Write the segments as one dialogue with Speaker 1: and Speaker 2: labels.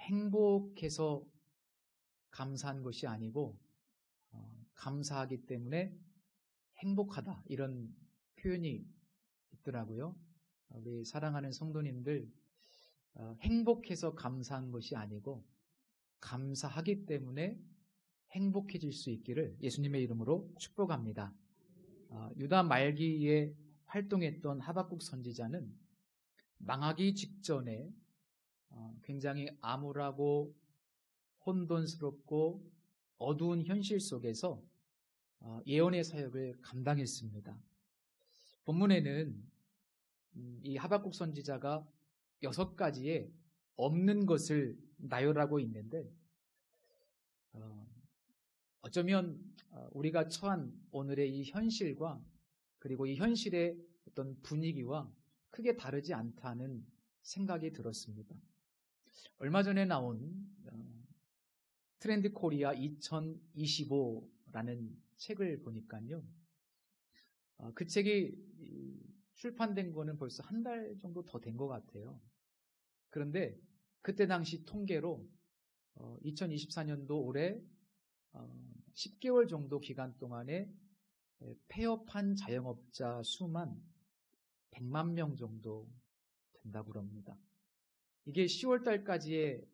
Speaker 1: 행복해서 감사한 것이 아니고 감사하기 때문에 행복하다, 이런 표현이 있더라고요. 우리 사랑하는 성도님들, 행복해서 감사한 것이 아니고 감사하기 때문에 행복해질 수 있기를 예수님의 이름으로 축복합니다. 유다 말기에 활동했던 하박국 선지자는 망하기 직전에 굉장히 암울하고 혼돈스럽고 어두운 현실 속에서 예언의 사역을 감당했습니다. 본문에는 이 하박국 선지자가 6가지의 없는 것을 나열하고 있는데, 어쩌면 우리가 처한 오늘의 이 현실과 그리고 이 현실의 어떤 분위기와 크게 다르지 않다는 생각이 들었습니다. 얼마 전에 나온 트렌드 코리아 2025라는 책을 보니까요, 그 책이 출판된 거는 벌써 한 달 정도 더 된 것 같아요. 그런데 그때 당시 통계로 2024년도 올해 10개월 정도 기간 동안에 폐업한 자영업자 수만 100만 명 정도 된다고 합니다. 이게 10월 달까지의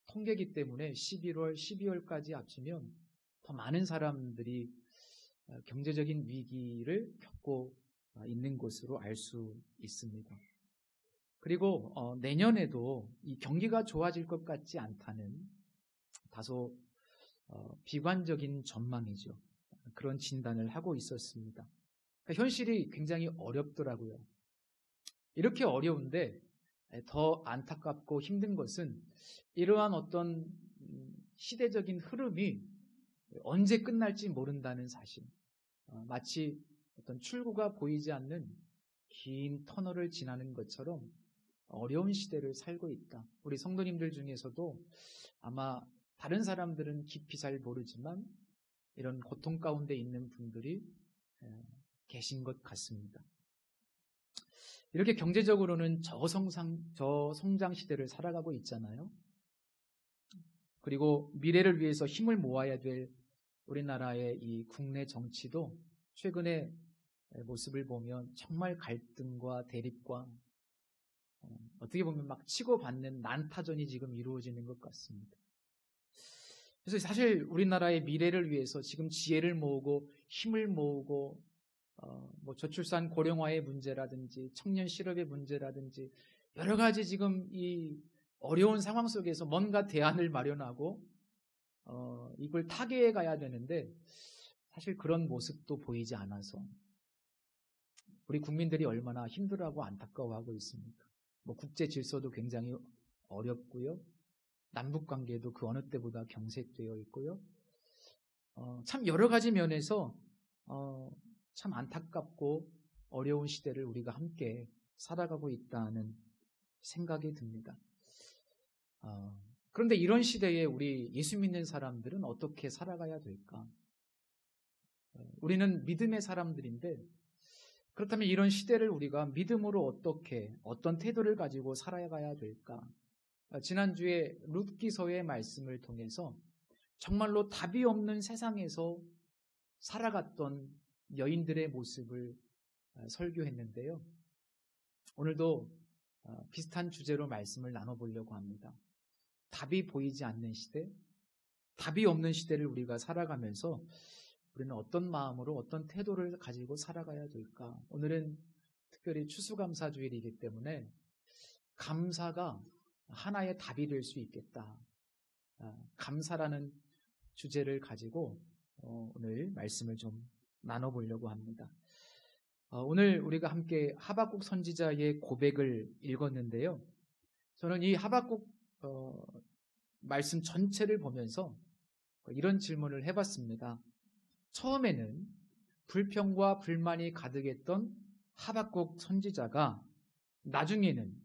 Speaker 1: 통계이기 때문에 11월, 12월까지 합치면 더 많은 사람들이 경제적인 위기를 겪고 있는 것으로 알 수 있습니다. 그리고 내년에도 이 경기가 좋아질 것 같지 않다는 다소 비관적인 전망이죠. 그런 진단을 하고 있었습니다. 그러니까 현실이 굉장히 어렵더라고요. 이렇게 어려운데 더 안타깝고 힘든 것은 이러한 어떤 시대적인 흐름이 언제 끝날지 모른다는 사실. 마치 어떤 출구가 보이지 않는 긴 터널을 지나는 것처럼 어려운 시대를 살고 있다. 우리 성도님들 중에서도 아마 다른 사람들은 깊이 잘 모르지만 이런 고통 가운데 있는 분들이 계신 것 같습니다. 이렇게 경제적으로는 저성장 시대를 살아가고 있잖아요. 그리고 미래를 위해서 힘을 모아야 될 우리나라의 이 국내 정치도 최근의 모습을 보면 정말 갈등과 대립과 어떻게 보면 막 치고받는 난타전이 지금 이루어지는 것 같습니다. 그래서 사실 우리나라의 미래를 위해서 지금 지혜를 모으고 힘을 모으고 저출산 고령화의 문제라든지 청년 실업의 문제라든지 여러 가지 지금 이 어려운 상황 속에서 뭔가 대안을 마련하고 이걸 타개해 가야 되는데 사실 그런 모습도 보이지 않아서 우리 국민들이 얼마나 힘들어하고 안타까워하고 있습니까? 국제 질서도 굉장히 어렵고요. 남북 관계도 그 어느 때보다 경색되어 있고요. 참 여러 가지 면에서 참 안타깝고 어려운 시대를 우리가 함께 살아가고 있다는 생각이 듭니다. 그런데 이런 시대에 우리 예수 믿는 사람들은 어떻게 살아가야 될까? 우리는 믿음의 사람들인데 그렇다면 이런 시대를 우리가 믿음으로 어떤 태도를 가지고 살아가야 될까? 지난주에 룻기서의 말씀을 통해서 정말로 답이 없는 세상에서 살아갔던 여인들의 모습을 설교했는데요. 오늘도 비슷한 주제로 말씀을 나눠보려고 합니다. 답이 보이지 않는 시대, 답이 없는 시대를 우리가 살아가면서 우리는 어떤 마음으로 어떤 태도를 가지고 살아가야 될까? 오늘은 특별히 추수감사주일이기 때문에 감사가 하나의 답이 될 수 있겠다. 감사라는 주제를 가지고 오늘 말씀을 좀 나눠보려고 합니다. 오늘 우리가 함께 하박국 선지자의 고백을 읽었는데요. 저는 이 하박국 말씀 전체를 보면서 이런 질문을 해봤습니다. 처음에는 불평과 불만이 가득했던 하박국 선지자가 나중에는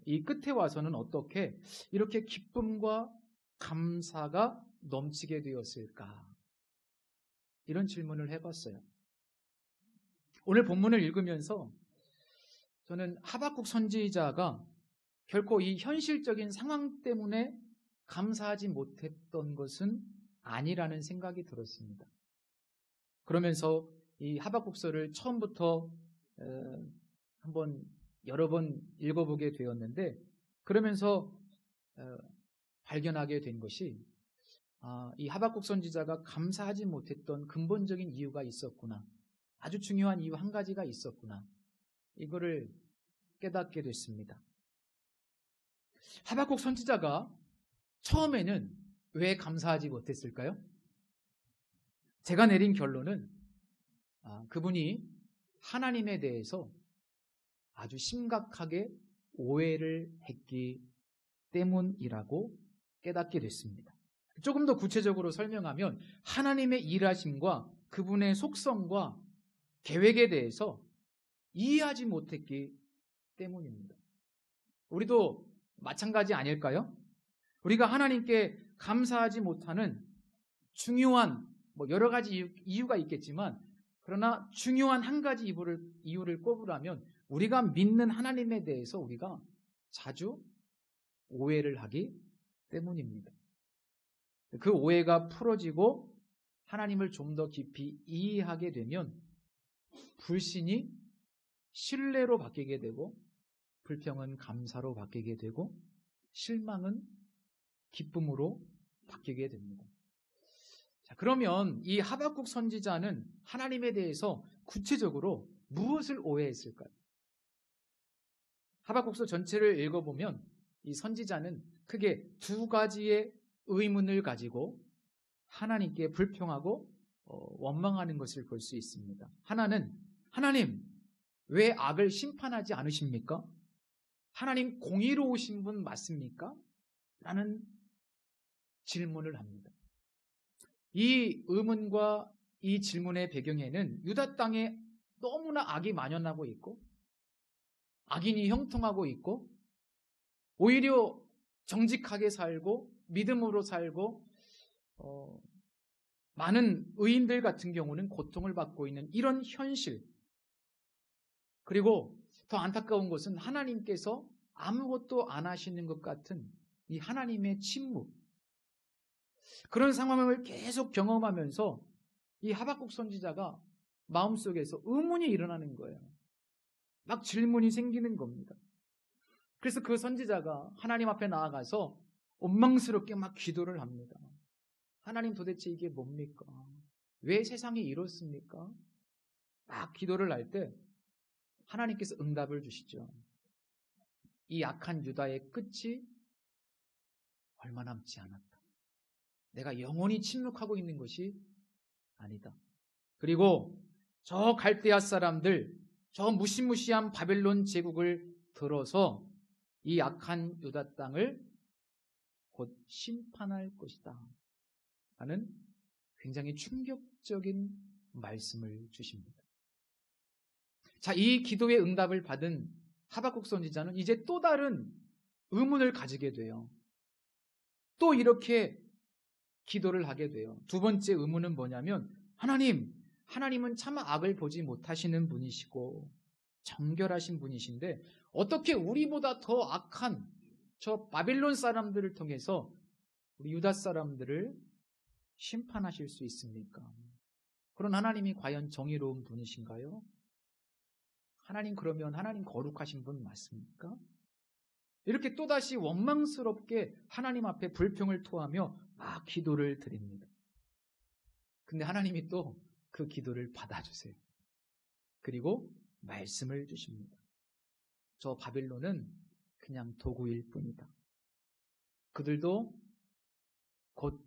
Speaker 1: 이 끝에 와서는 어떻게 이렇게 기쁨과 감사가 넘치게 되었을까? 이런 질문을 해봤어요. 오늘 본문을 읽으면서 저는 하박국 선지자가 결코 이 현실적인 상황 때문에 감사하지 못했던 것은 아니라는 생각이 들었습니다. 그러면서 이 하박국서를 처음부터 한번 여러 번 읽어보게 되었는데, 그러면서 발견하게 된 것이 이 하박국 선지자가 감사하지 못했던 근본적인 이유가 있었구나, 아주 중요한 이유 한 가지가 있었구나, 이거를 깨닫게 됐습니다. 하박국 선지자가 처음에는 왜 감사하지 못했을까요? 제가 내린 결론은 그분이 하나님에 대해서 아주 심각하게 오해를 했기 때문이라고 깨닫게 됐습니다. 조금 더 구체적으로 설명하면 하나님의 일하심과 그분의 속성과 계획에 대해서 이해하지 못했기 때문입니다. 우리도 마찬가지 아닐까요? 우리가 하나님께 감사하지 못하는 중요한 여러 가지 이유가 있겠지만, 그러나 중요한 한 가지 이유를 꼽으라면 우리가 믿는 하나님에 대해서 우리가 자주 오해를 하기 때문입니다. 그 오해가 풀어지고 하나님을 좀 더 깊이 이해하게 되면 불신이 신뢰로 바뀌게 되고, 불평은 감사로 바뀌게 되고, 실망은 기쁨으로 바뀌게 됩니다. 자, 그러면 이 하박국 선지자는 하나님에 대해서 구체적으로 무엇을 오해했을까요? 하박국서 전체를 읽어보면 이 선지자는 크게 두 가지의 의문을 가지고 하나님께 불평하고 원망하는 것을 볼 수 있습니다. 하나는, 하나님 왜 악을 심판하지 않으십니까? 하나님 공의로우신 분 맞습니까? 라는 질문을 합니다. 이 의문과 이 질문의 배경에는 유다 땅에 너무나 악이 만연하고 있고 악인이 형통하고 있고, 오히려 정직하게 살고 믿음으로 살고 많은 의인들 같은 경우는 고통을 받고 있는 이런 현실, 그리고 더 안타까운 것은 하나님께서 아무것도 안 하시는 것 같은 이 하나님의 침묵, 그런 상황을 계속 경험하면서 이 하박국 선지자가 마음속에서 의문이 일어나는 거예요. 막 질문이 생기는 겁니다. 그래서 그 선지자가 하나님 앞에 나아가서 원망스럽게 막 기도를 합니다. 하나님 도대체 이게 뭡니까? 왜 세상이 이렇습니까? 막 기도를 할 때 하나님께서 응답을 주시죠. 이 악한 유다의 끝이 얼마 남지 않았다. 내가 영원히 침묵하고 있는 것이 아니다. 그리고 저 갈대아 사람들, 저 무시무시한 바벨론 제국을 들어서 이 악한 유다 땅을 곧 심판할 것이다 라는 굉장히 충격적인 말씀을 주십니다. 자, 이 기도의 응답을 받은 하박국 선지자는 이제 또 다른 의문을 가지게 돼요. 또 이렇게 기도를 하게 돼요. 두 번째 의문은 뭐냐면, 하나님은 참 악을 보지 못하시는 분이시고 정결하신 분이신데 어떻게 우리보다 더 악한 저 바벨론 사람들을 통해서 우리 유다 사람들을 심판하실 수 있습니까? 그런 하나님이 과연 정의로운 분이신가요? 그러면 하나님 거룩하신 분 맞습니까? 이렇게 또다시 원망스럽게 하나님 앞에 불평을 토하며 막 기도를 드립니다. 근데 하나님이 또 그 기도를 받아주세요. 그리고 말씀을 주십니다. 저 바벨론은 그냥 도구일 뿐이다. 그들도 곧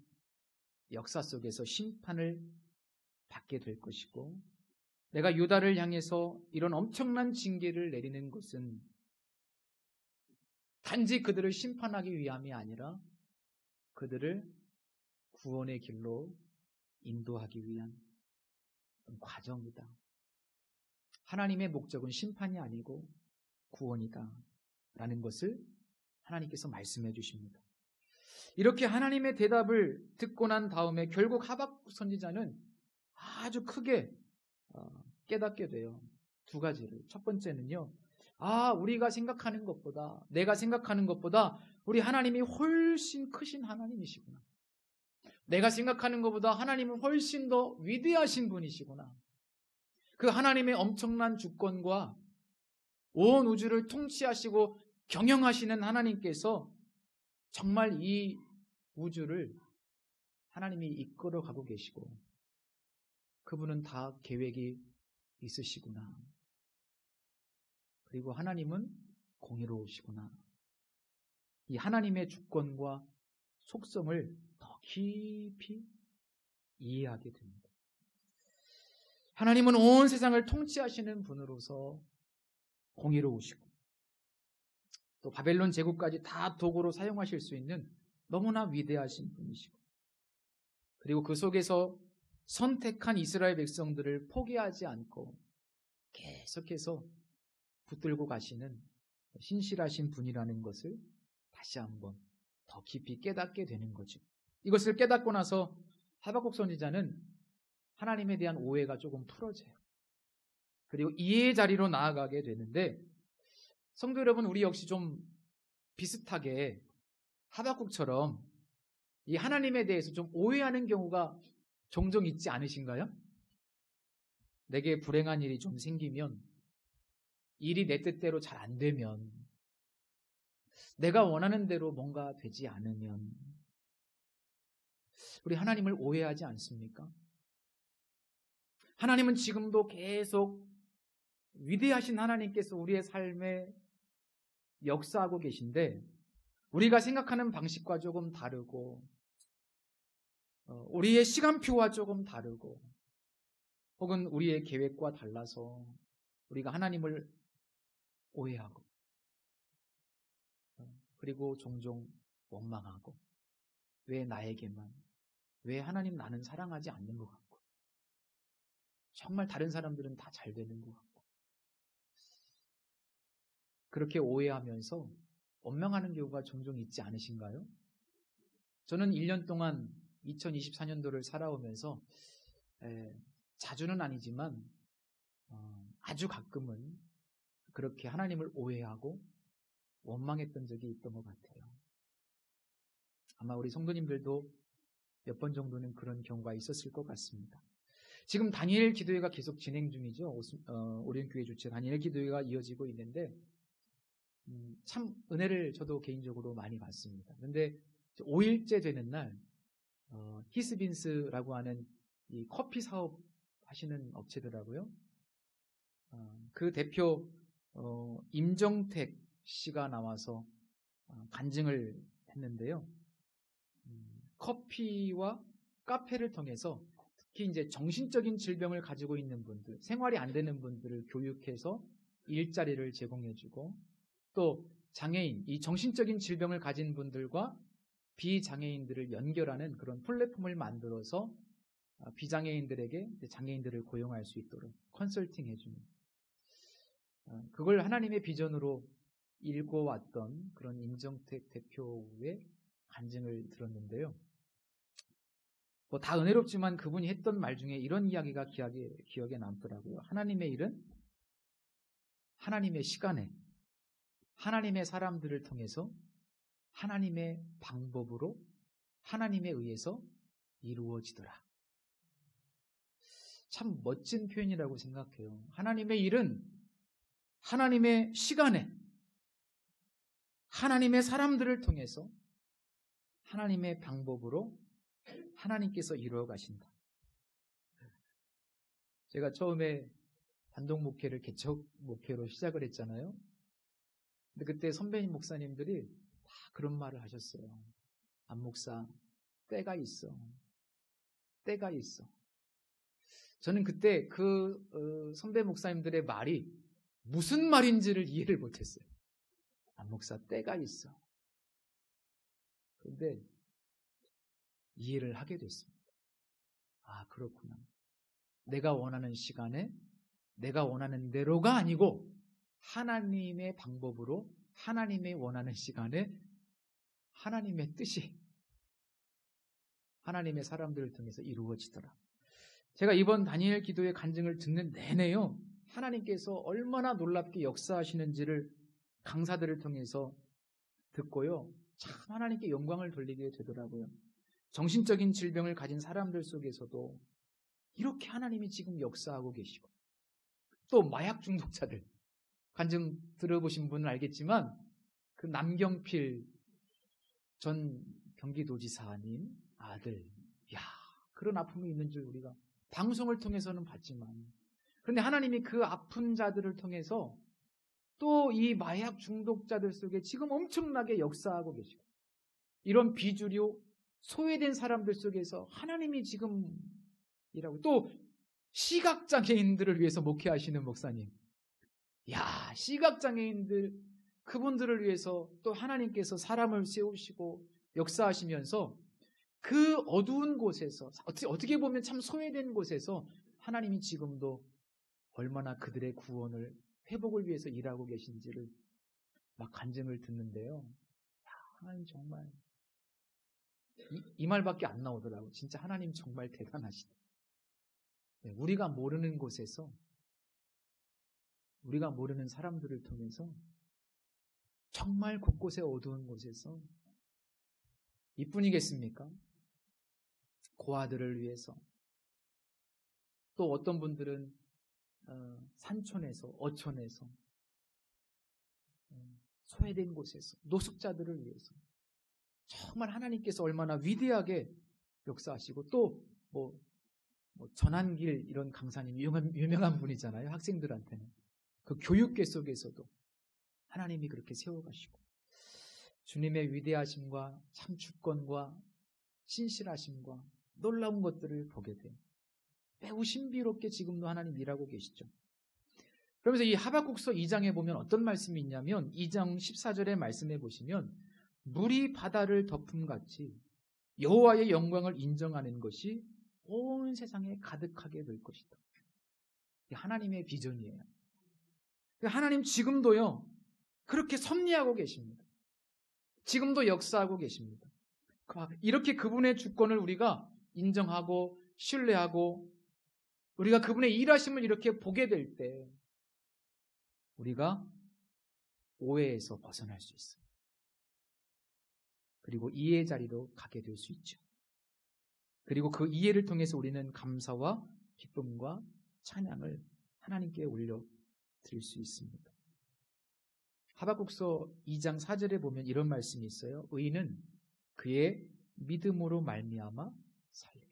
Speaker 1: 역사 속에서 심판을 받게 될 것이고, 내가 유다를 향해서 이런 엄청난 징계를 내리는 것은 단지 그들을 심판하기 위함이 아니라 그들을 구원의 길로 인도하기 위한 과정이다. 하나님의 목적은 심판이 아니고 구원이다 라는 것을 하나님께서 말씀해 주십니다. 이렇게 하나님의 대답을 듣고 난 다음에 결국 하박국 선지자는 아주 크게 깨닫게 돼요. 두 가지를. 첫 번째는요, 우리가 생각하는 것보다, 내가 생각하는 것보다 우리 하나님이 훨씬 크신 하나님이시구나. 내가 생각하는 것보다 하나님은 훨씬 더 위대하신 분이시구나. 그 하나님의 엄청난 주권과 온 우주를 통치하시고 경영하시는 하나님께서 정말 이 우주를 하나님이 이끌어가고 계시고 그분은 다 계획이 있으시구나. 그리고 하나님은 공의로우시구나. 이 하나님의 주권과 속성을 더 깊이 이해하게 됩니다. 하나님은 온 세상을 통치하시는 분으로서 공의로우시고 또 바벨론 제국까지 다 도구로 사용하실 수 있는 너무나 위대하신 분이시고 그리고 그 속에서 선택한 이스라엘 백성들을 포기하지 않고 계속해서 붙들고 가시는 신실하신 분이라는 것을 다시 한번 더 깊이 깨닫게 되는 거죠. 이것을 깨닫고 나서 하박국 선지자는 하나님에 대한 오해가 조금 풀어져요. 그리고 이해의 자리로 나아가게 되는데 성도 여러분, 우리 역시 좀 비슷하게 하박국처럼 이 하나님에 대해서 좀 오해하는 경우가 종종 있지 않으신가요? 내게 불행한 일이 좀 생기면, 일이 내 뜻대로 잘 안 되면, 내가 원하는 대로 뭔가 되지 않으면 우리 하나님을 오해하지 않습니까? 하나님은 지금도 계속 위대하신 하나님께서 우리의 삶에 역사하고 계신데 우리가 생각하는 방식과 조금 다르고 우리의 시간표와 조금 다르고 혹은 우리의 계획과 달라서 우리가 하나님을 오해하고 그리고 종종 원망하고 왜 나에게만, 왜 하나님 나는 사랑하지 않는 것 같고 정말 다른 사람들은 다 잘 되는 것 같고 그렇게 오해하면서 원망하는 경우가 종종 있지 않으신가요? 저는 1년 동안 2024년도를 살아오면서 자주는 아니지만 아주 가끔은 그렇게 하나님을 오해하고 원망했던 적이 있던 것 같아요. 아마 우리 성도님들도 몇 번 정도는 그런 경우가 있었을 것 같습니다. 지금 다니엘 기도회가 계속 진행 중이죠. 오륜교회 주최 다니엘 기도회가 이어지고 있는데 참 은혜를 저도 개인적으로 많이 받습니다. 그런데 5일째 되는 날 히스빈스라고 하는 이 커피 사업 하시는 업체더라고요. 그 대표 임정택 씨가 나와서 간증을 했는데요. 커피와 카페를 통해서 특히 이제 정신적인 질병을 가지고 있는 분들, 생활이 안 되는 분들을 교육해서 일자리를 제공해주고 또 장애인, 이 정신적인 질병을 가진 분들과 비장애인들을 연결하는 그런 플랫폼을 만들어서 비장애인들에게 장애인들을 고용할 수 있도록 컨설팅 해주는 그걸 하나님의 비전으로 읽어왔던 그런 임정택 대표의 간증을 들었는데요. 뭐 다 은혜롭지만 그분이 했던 말 중에 이런 이야기가 기억에 남더라고요. 하나님의 일은 하나님의 시간에 하나님의 사람들을 통해서 하나님의 방법으로 하나님에 의해서 이루어지더라. 참 멋진 표현이라고 생각해요. 하나님의 일은 하나님의 시간에 하나님의 사람들을 통해서 하나님의 방법으로 하나님께서 이루어 가신다. 제가 처음에 단독 목회를 개척 목회로 시작을 했잖아요. 근데 그때 선배님 목사님들이 다 그런 말을 하셨어요. 안 목사, 때가 있어. 때가 있어. 저는 그때 그 선배 목사님들의 말이 무슨 말인지를 이해를 못했어요. 안 목사, 때가 있어. 그런데 이해를 하게 됐습니다. 아, 그렇구나. 내가 원하는 시간에 내가 원하는 대로가 아니고 하나님의 방법으로 하나님의 원하는 시간에 하나님의 뜻이 하나님의 사람들을 통해서 이루어지더라. 제가 이번 다니엘 기도의 간증을 듣는 내내요. 하나님께서 얼마나 놀랍게 역사하시는지를 강사들을 통해서 듣고요. 참 하나님께 영광을 돌리게 되더라고요. 정신적인 질병을 가진 사람들 속에서도 이렇게 하나님이 지금 역사하고 계시고, 또 마약 중독자들, 간증 들어보신 분은 알겠지만 그 남경필 전 경기도지사님 아들, 그런 아픔이 있는 줄 우리가 방송을 통해서는 봤지만, 그런데 하나님이 그 아픈 자들을 통해서 또 이 마약 중독자들 속에 지금 엄청나게 역사하고 계시고, 이런 비주류 소외된 사람들 속에서 하나님이 지금 일하고, 또 시각장애인들을 위해서 목회하시는 목사님, 시각장애인들, 그분들을 위해서 또 하나님께서 사람을 세우시고 역사하시면서 그 어두운 곳에서, 어떻게 보면 참 소외된 곳에서 하나님이 지금도 얼마나 그들의 구원을, 회복을 위해서 일하고 계신지를 막 간증을 듣는데요. 하나님 정말 이 말밖에 안 나오더라고요. 진짜 하나님 정말 대단하시다. 우리가 모르는 곳에서, 우리가 모르는 사람들을 통해서 정말 곳곳에 어두운 곳에서, 이뿐이겠습니까? 고아들을 위해서, 또 어떤 분들은 산촌에서, 어촌에서, 소외된 곳에서, 노숙자들을 위해서 정말 하나님께서 얼마나 위대하게 역사하시고, 또 전한길 이런 강사님, 유명한 분이잖아요. 학생들한테는 그 교육계 속에서도 하나님이 그렇게 세워가시고, 주님의 위대하심과 참 주권과 신실하심과 놀라운 것들을 보게 돼요. 매우 신비롭게 지금도 하나님 일하고 계시죠. 그러면서 이 하박국서 2장에 보면 어떤 말씀이 있냐면, 2장 14절의 말씀에 보시면 물이 바다를 덮음같이 여호와의 영광을 인정하는 것이 온 세상에 가득하게 될 것이다. 하나님의 비전이에요. 하나님 지금도요, 그렇게 섭리하고 계십니다. 지금도 역사하고 계십니다. 이렇게 그분의 주권을 우리가 인정하고 신뢰하고 우리가 그분의 일하심을 이렇게 보게 될 때 우리가 오해에서 벗어날 수 있습니다. 그리고 이해의 자리로 가게 될 수 있죠. 그리고 그 이해를 통해서 우리는 감사와 기쁨과 찬양을 하나님께 올려 드릴 수 있습니다. 하박국서 2장 4절에 보면 이런 말씀이 있어요. 의인은 그의 믿음으로 말미암아 살리라.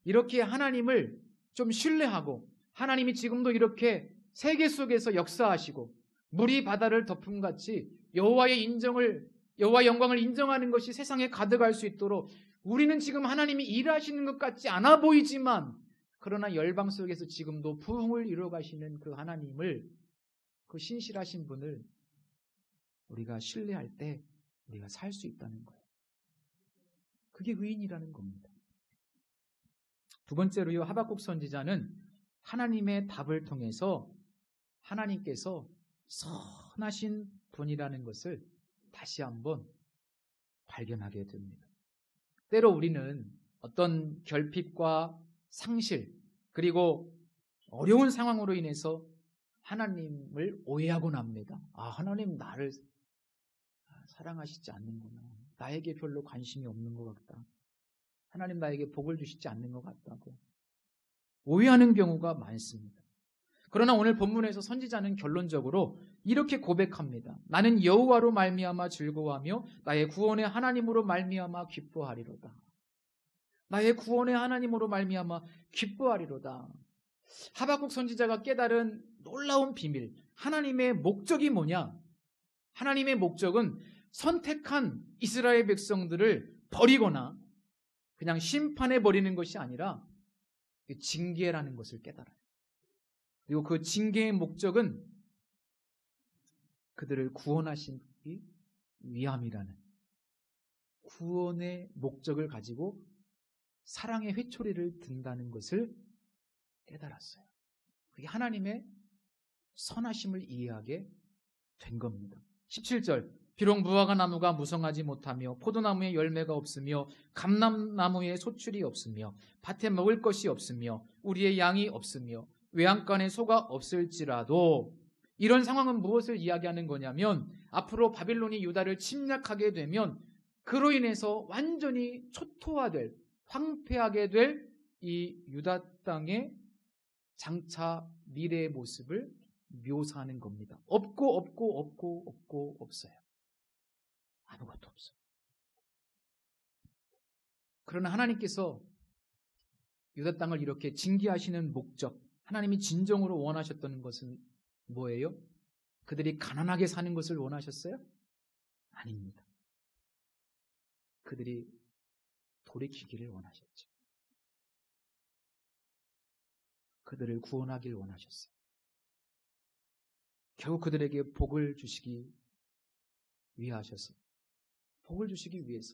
Speaker 1: 이렇게 하나님을 좀 신뢰하고, 하나님이 지금도 이렇게 세계 속에서 역사하시고 물이 바다를 덮음같이 여호와의 영광을 인정하는 것이 세상에 가득할 수 있도록, 우리는 지금 하나님이 일하시는 것 같지 않아 보이지만 그러나 열방 속에서 지금도 부흥을 이루어가시는 그 하나님을, 그 신실하신 분을 우리가 신뢰할 때 우리가 살 수 있다는 거예요. 그게 의인이라는 겁니다. 두 번째로요, 하박국 선지자는 하나님의 답을 통해서 하나님께서 선하신 분이라는 것을 다시 한번 발견하게 됩니다. 때로 우리는 어떤 결핍과 상실, 그리고 어려운 상황으로 인해서 하나님을 오해하곤 합니다. 하나님 나를 사랑하시지 않는구나. 나에게 별로 관심이 없는 것 같다. 하나님 나에게 복을 주시지 않는 것 같다고 오해하는 경우가 많습니다. 그러나 오늘 본문에서 선지자는 결론적으로 이렇게 고백합니다. 나는 여호와로 말미암아 즐거워하며 나의 구원의 하나님으로 말미암아 기뻐하리로다. 나의 구원의 하나님으로 말미암아 기뻐하리로다. 하박국 선지자가 깨달은 놀라운 비밀, 하나님의 목적이 뭐냐? 하나님의 목적은 선택한 이스라엘 백성들을 버리거나 그냥 심판해 버리는 것이 아니라 징계라는 것을 깨달아요. 그리고 그 징계의 목적은 그들을 구원하시기 위함이라는 구원의 목적을 가지고 사랑의 회초리를 든다는 것을 깨달았어요. 그게 하나님의 선하심을 이해하게 된 겁니다. 17절, 비록 무화과 나무가 무성하지 못하며 포도나무에 열매가 없으며 감람나무에 소출이 없으며 밭에 먹을 것이 없으며 우리의 양이 없으며 외양간에 소가 없을지라도 이런 상황은 무엇을 이야기하는 거냐면 앞으로 바빌론이 유다를 침략하게 되면 그로 인해서 완전히 초토화될, 황폐하게 될 이 유다 땅의 장차 미래의 모습을 묘사하는 겁니다. 없고 없어요. 아무것도 없어요. 그러나 하나님께서 유다 땅을 이렇게 징계하시는 목적, 하나님이 진정으로 원하셨던 것은 뭐예요? 그들이 가난하게 사는 것을 원하셨어요? 아닙니다. 그들이 돌이키기를 원하셨죠. 그들을 구원하길 원하셨어요. 결국 그들에게 복을 주시기 위하셔서, 복을 주시기 위해서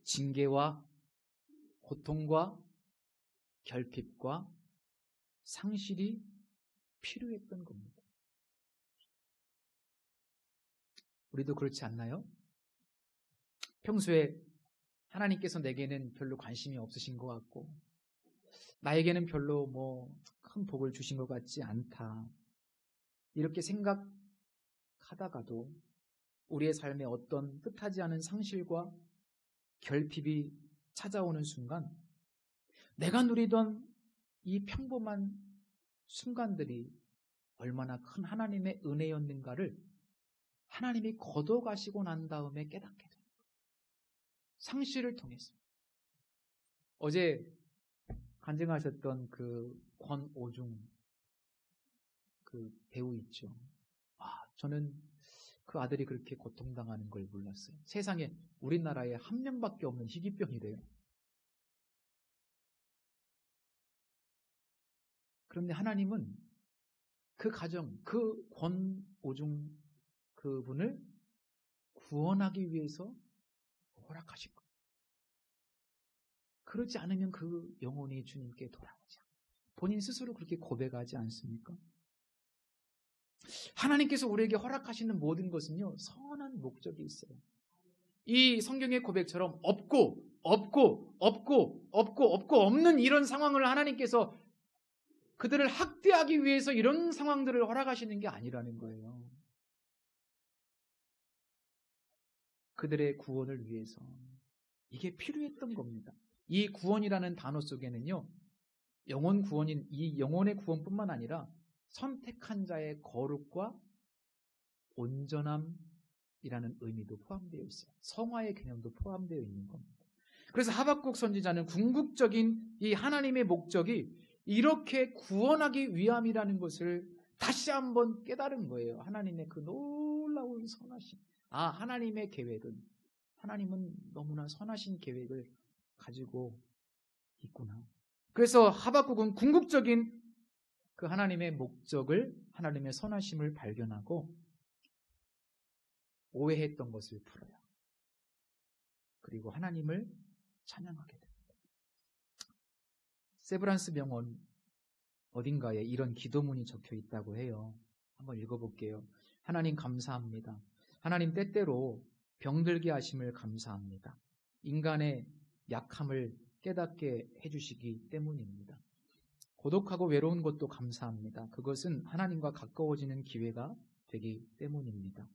Speaker 1: 징계와 고통과 결핍과 상실이 필요했던 겁니다. 우리도 그렇지 않나요? 평소에 하나님께서 내게는 별로 관심이 없으신 것 같고 나에게는 별로 큰 복을 주신 것 같지 않다. 이렇게 생각하다가도 우리의 삶에 어떤 뜻하지 않은 상실과 결핍이 찾아오는 순간 내가 누리던 이 평범한 순간들이 얼마나 큰 하나님의 은혜였는가를 하나님이 걷어가시고 난 다음에 깨닫게 됩니다. 상실을 통해서. 어제 간증하셨던 그 권오중 그 배우 있죠. 저는 그 아들이 그렇게 고통당하는 걸 몰랐어요. 세상에 우리나라에 한 명밖에 없는 희귀병이래요. 그런데 하나님은 그 가정, 그 권오중 그분을 구원하기 위해서 허락하신 거예요. 그러지 않으면 그 영혼이 주님께 돌아오지 않아요. 본인 스스로 그렇게 고백하지 않습니까? 하나님께서 우리에게 허락하시는 모든 것은요, 선한 목적이 있어요. 이 성경의 고백처럼 없고 없는 이런 상황을 하나님께서 그들을 학대하기 위해서 이런 상황들을 허락하시는 게 아니라는 거예요. 그들의 구원을 위해서 이게 필요했던 겁니다. 이 구원이라는 단어 속에는요, 영혼 구원인 이 영혼의 구원뿐만 아니라 선택한 자의 거룩과 온전함이라는 의미도 포함되어 있어요. 성화의 개념도 포함되어 있는 겁니다. 그래서 하박국 선지자는 궁극적인 이 하나님의 목적이 이렇게 구원하기 위함이라는 것을 다시 한번 깨달은 거예요. 하나님의 그 놀라운 선하심. 하나님의 계획은, 하나님은 너무나 선하신 계획을 가지고 있구나. 그래서 하박국은 궁극적인 그 하나님의 목적을, 하나님의 선하심을 발견하고 오해했던 것을 풀어요. 그리고 하나님을 찬양하게 됩니다. 세브란스 병원 어딘가에 이런 기도문이 적혀 있다고 해요. 한번 읽어볼게요. 하나님 감사합니다. 하나님 때때로 병들게 하심을 감사합니다. 인간의 약함을 깨닫게 해주시기 때문입니다. 고독하고 외로운 것도 감사합니다. 그것은 하나님과 가까워지는 기회가 되기 때문입니다.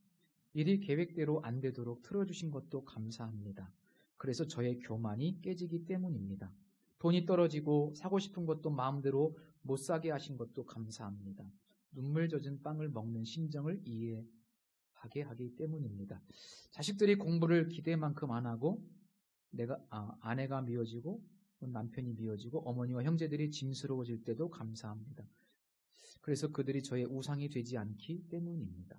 Speaker 1: 일이 계획대로 안 되도록 틀어주신 것도 감사합니다. 그래서 저의 교만이 깨지기 때문입니다. 돈이 떨어지고 사고 싶은 것도 마음대로 못 사게 하신 것도 감사합니다. 눈물 젖은 빵을 먹는 심정을 이해하게 하기 때문입니다. 자식들이 공부를 기대만큼 안 하고 아내가 미워지고 남편이 미워지고 어머니와 형제들이 짐스러워질 때도 감사합니다. 그래서 그들이 저의 우상이 되지 않기 때문입니다.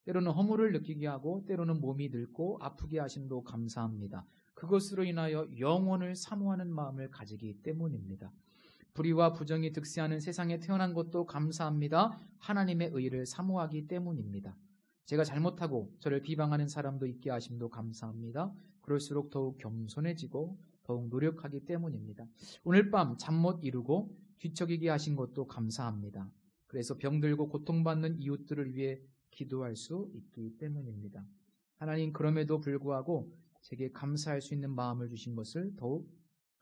Speaker 1: 때로는 허물을 느끼게 하고 때로는 몸이 늙고 아프게 하심도 감사합니다. 그것으로 인하여 영원을 사모하는 마음을 가지기 때문입니다. 불의와 부정이 득세하는 세상에 태어난 것도 감사합니다. 하나님의 의를 사모하기 때문입니다. 제가 잘못하고 저를 비방하는 사람도 있게 하심도 감사합니다. 그럴수록 더욱 겸손해지고 더욱 노력하기 때문입니다. 오늘 밤 잠 못 이루고 뒤척이게 하신 것도 감사합니다. 그래서 병들고 고통받는 이웃들을 위해 기도할 수 있기 때문입니다. 하나님, 그럼에도 불구하고 제게 감사할 수 있는 마음을 주신 것을 더욱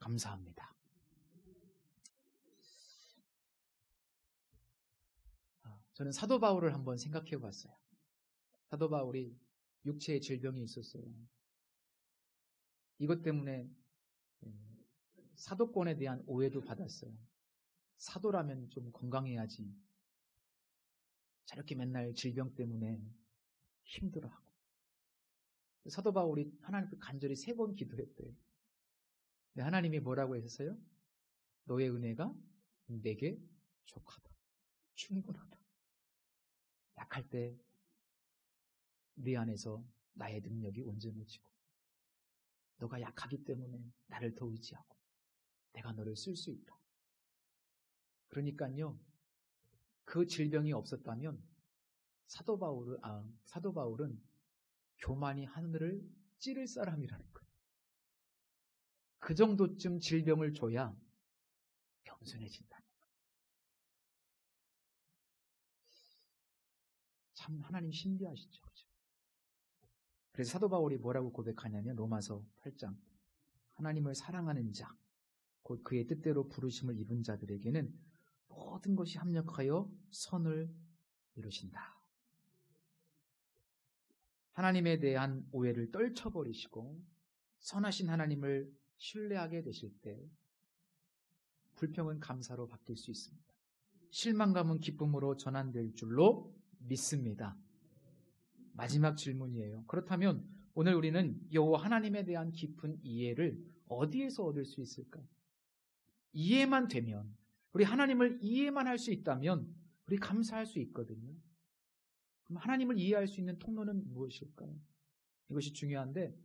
Speaker 1: 감사합니다. 저는 사도 바울을 한번 생각해 봤어요. 사도 바울이 육체의 질병이 있었어요. 이것 때문에 사도권에 대한 오해도 받았어요. 사도라면 좀 건강해야지. 저렇게 맨날 질병 때문에 힘들어하고. 사도 바울이 하나님께 간절히 3번 기도했대요. 근데 하나님이 뭐라고 했었어요? 너의 은혜가 내게 족하다. 충분하다. 약할 때 네 안에서 나의 능력이 온전해지고 너가 약하기 때문에 나를 더 의지하고 내가 너를 쓸 수 있다. 그러니까요. 그 질병이 없었다면 사도 바울은 교만이 하늘을 찌를 사람이라는 거예요. 그 정도쯤 질병을 줘야 겸손해진다는 거예요. 참 하나님 신비하시죠. 그렇죠? 그래서 사도 바울이 뭐라고 고백하냐면 로마서 8장 하나님을 사랑하는 자 곧 그의 뜻대로 부르심을 입은 자들에게는 모든 것이 합력하여 선을 이루신다. 하나님에 대한 오해를 떨쳐버리시고 선하신 하나님을 신뢰하게 되실 때 불평은 감사로 바뀔 수 있습니다. 실망감은 기쁨으로 전환될 줄로 믿습니다. 마지막 질문이에요. 그렇다면 오늘 우리는 여호와 하나님에 대한 깊은 이해를 어디에서 얻을 수 있을까요? 이해만 되면, 우리 하나님을 이해만 할 수 있다면 우리 감사할 수 있거든요. 그럼 하나님을 이해할 수 있는 통로는 무엇일까요? 이것이 중요한데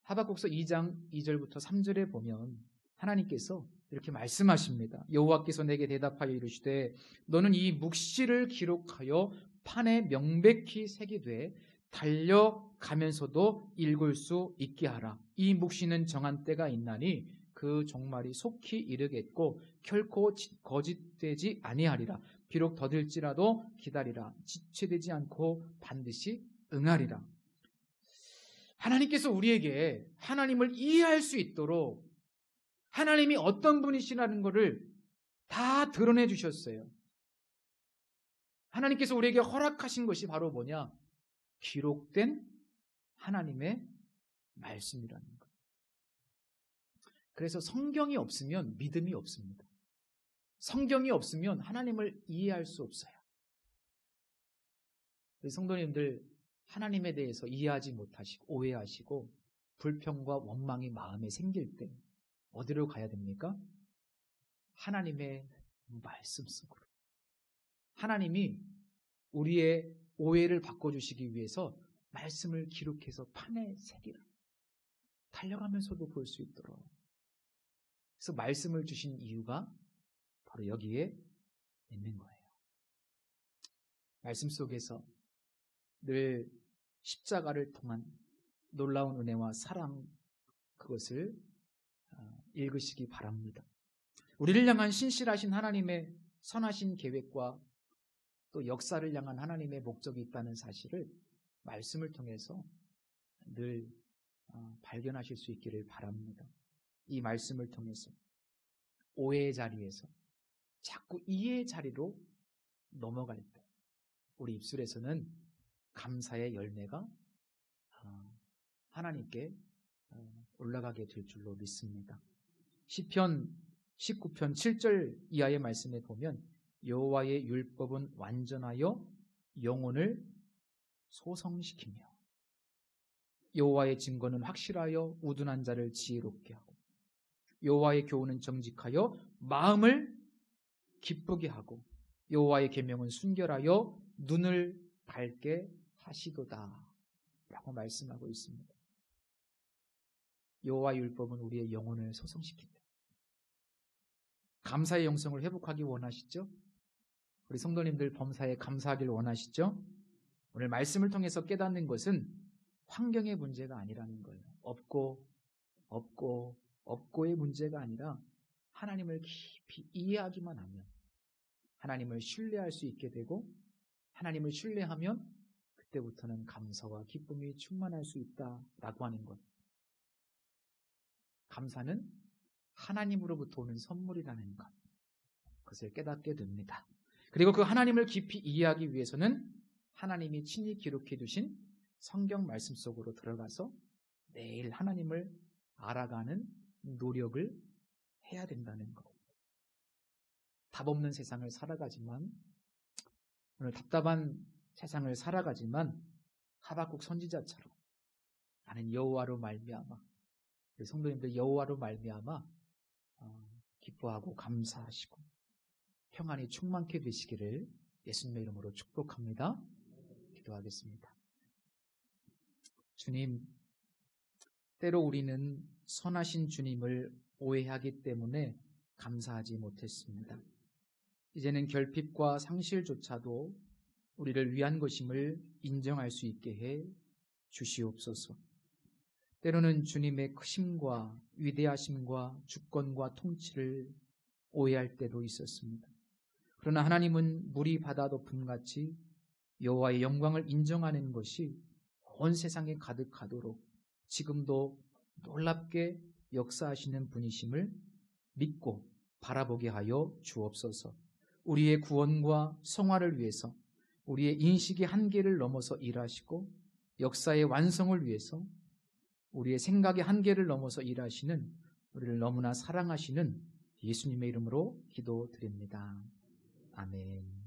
Speaker 1: 하박국서 2장 2절부터 3절에 보면 하나님께서 이렇게 말씀하십니다. 여호와께서 내게 대답하여 이르시되 너는 이 묵시를 기록하여 판에 명백히 새기되 달려가면서도 읽을 수 있게 하라. 이 묵시는 정한 때가 있나니 그 종말이 속히 이르겠고 결코 거짓되지 아니하리라. 비록 더딜지라도 기다리라. 지체되지 않고 반드시 응하리라. 하나님께서 우리에게 하나님을 이해할 수 있도록 하나님이 어떤 분이시라는 것을 다 드러내 주셨어요. 하나님께서 우리에게 허락하신 것이 바로 뭐냐? 기록된 하나님의 말씀이라는 것. 그래서 성경이 없으면 믿음이 없습니다. 성경이 없으면 하나님을 이해할 수 없어요. 우리 성도님들 하나님에 대해서 이해하지 못하시고 오해하시고 불평과 원망이 마음에 생길 때 어디로 가야 됩니까? 하나님의 말씀 속으로. 하나님이 우리의 오해를 바꿔주시기 위해서 말씀을 기록해서 판에 새기라. 달려가면서도 볼 수 있도록. 그래서 말씀을 주신 이유가 바로 여기에 있는 거예요. 말씀 속에서 늘 십자가를 통한 놀라운 은혜와 사랑, 그것을 읽으시기 바랍니다. 우리를 향한 신실하신 하나님의 선하신 계획과 또 역사를 향한 하나님의 목적이 있다는 사실을 말씀을 통해서 늘 발견하실 수 있기를 바랍니다. 이 말씀을 통해서 오해의 자리에서 자꾸 이해의 자리로 넘어갈 때 우리 입술에서는 감사의 열매가 하나님께 올라가게 될 줄로 믿습니다. 시편 19편 7절 이하의 말씀에 보면 여호와의 율법은 완전하여 영혼을 소성시키며 여호와의 증거는 확실하여 우둔한 자를 지혜롭게 하고 여호와의 교훈은 정직하여 마음을 기쁘게 하고 여호와의 계명은 순결하여 눈을 밝게 하시도다 라고 말씀하고 있습니다. 여호와의 율법은 우리의 영혼을 소성시킨다. 감사의 영성을 회복하기 원하시죠? 우리 성도님들 범사에 감사하길 원하시죠? 오늘 말씀을 통해서 깨닫는 것은 환경의 문제가 아니라는 거예요. 없고의 문제가 아니라 하나님을 깊이 이해하기만 하면 하나님을 신뢰할 수 있게 되고 하나님을 신뢰하면 그때부터는 감사와 기쁨이 충만할 수 있다라고 하는 것. 감사는 하나님으로부터 오는 선물이라는 것. 그것을 깨닫게 됩니다. 그리고 그 하나님을 깊이 이해하기 위해서는 하나님이 친히 기록해 두신 성경 말씀 속으로 들어가서 매일 하나님을 알아가는 노력을 해야 된다는 것. 답 없는 세상을 살아가지만, 오늘 답답한 세상을 살아가지만 하박국 선지자처럼 나는 여호와로 말미암아, 우리 성도님들 여호와로 말미암아 기뻐하고 감사하시고 평안이 충만케 되시기를 예수님의 이름으로 축복합니다. 기도하겠습니다. 주님, 때로 우리는 선하신 주님을 오해하기 때문에 감사하지 못했습니다. 이제는 결핍과 상실조차도 우리를 위한 것임을 인정할 수 있게 해 주시옵소서. 때로는 주님의 크심과 위대하심과 주권과 통치를 오해할 때도 있었습니다. 그러나 하나님은 물이 바다 덮음같이 여호와의 영광을 인정하는 것이 온 세상에 가득하도록 지금도 놀랍게 역사하시는 분이심을 믿고 바라보게 하여 주옵소서. 우리의 구원과 성화를 위해서, 우리의 인식의 한계를 넘어서 일하시고 역사의 완성을 위해서 우리의 생각의 한계를 넘어서 일하시는, 우리를 너무나 사랑하시는 예수님의 이름으로 기도드립니다. 아멘.